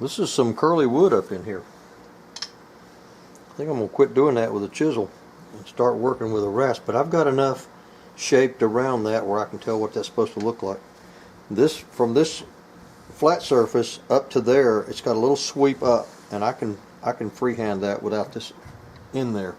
This is some curly wood up in here. I think I'm going to quit doing that with a chisel and start working with a rasp, but I've got enough shaped around that where I can tell what that's supposed to look like. From this flat surface up to there, it's got a little sweep up, and I can freehand that without this in there.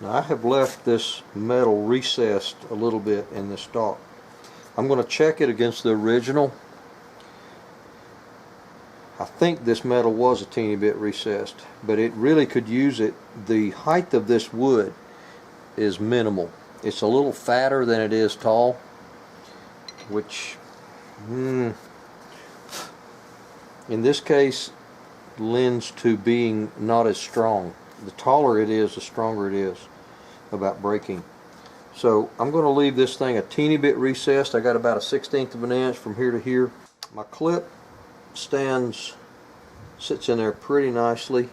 Now I have left this metal recessed a little bit in the stock. I'm going to check it against the original. I think this metal was a teeny bit recessed, but it really could use it. The height of this wood is minimal. It's a little fatter than it is tall, which in this case lends to being not as strong. The taller it is, the stronger it is about breaking. So I'm going to leave this thing a teeny bit recessed. I got about a 1/16 of an inch from here to here. My clip sits in there pretty nicely.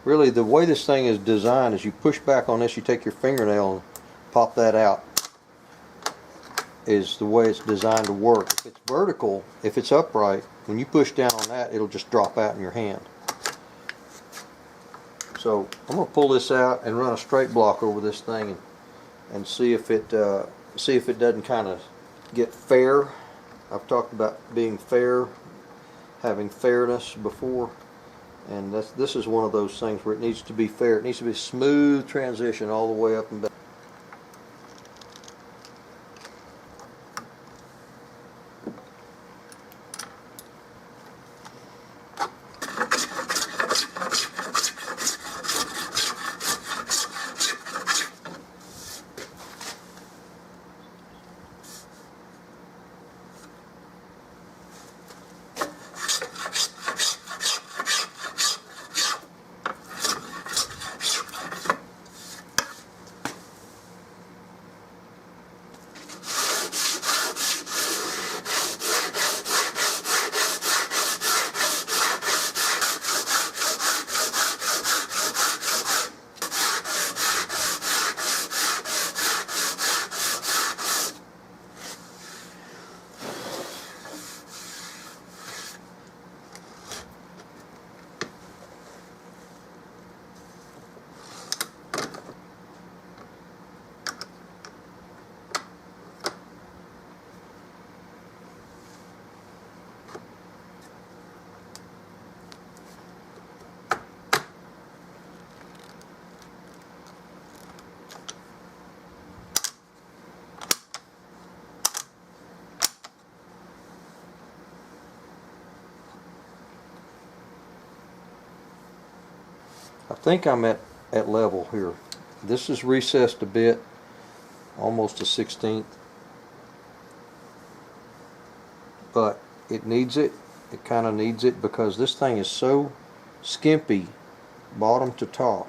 Really, the way this thing is designed is you push back on this, you take your fingernail and pop that out, is the way it's designed to work. If it's vertical, if it's upright, when you push down on that, it'll just drop out in your hand. So I'm going to pull this out and run a straight block over this thing and see if it doesn't kind of get fair. I've talked about being fair, having fairness before, and this is one of those things where it needs to be fair. It needs to be a smooth transition all the way up and back. I think I'm at level here. This is recessed a bit, almost a 1/16, but it needs it. It kind of needs it because this thing is so skimpy, bottom to top.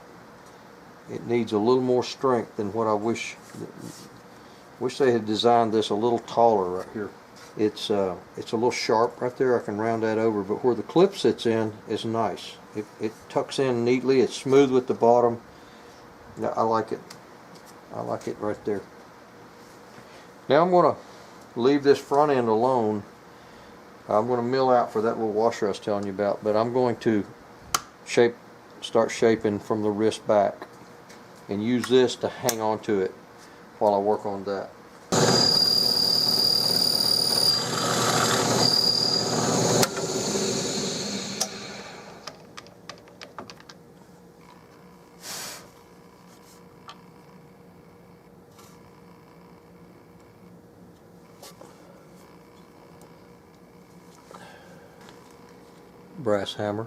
It needs a little more strength than what I wish. Wish they had designed this a little taller right here. It's a little sharp right there. I can round that over, but where the clip sits in is nice. It tucks in neatly. It's smooth with the bottom. I like it. I like it right there. Now I'm going to leave this front end alone. I'm going to mill out for that little washer I was telling you about, but I'm going to start shaping from the wrist back and use this to hang on to it while I work on that. brass hammer.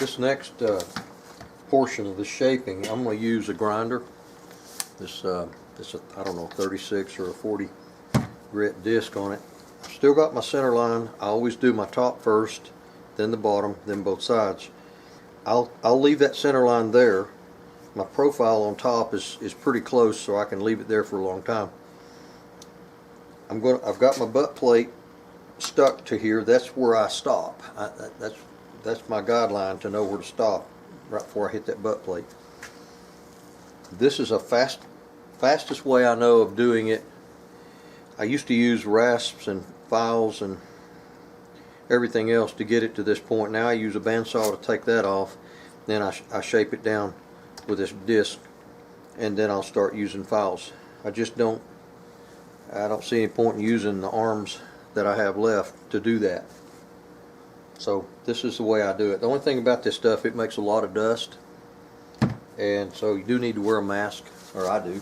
This next portion of the shaping, I'm going to use a grinder. This I don't know, 36 or a 40 grit disc on it. Still got my center line. I always do my top first, then the bottom, then both sides. I'll leave that center line there. My profile on top is pretty close, so I can leave it there for a long time. I've got my butt plate stuck to here. That's where I stop. That's my guideline to know where to stop right before I hit that butt plate. This is a fastest way I know of doing it. I used to use rasps and files and everything else to get it to this point. Now I use a bandsaw to take that off. Then I shape it down with this disc, and then I'll start using files. I don't see any point in using the arms that I have left to do that. So this is the way I do it. The only thing about this stuff, it makes a lot of dust, and so you do need to wear a mask, or I do.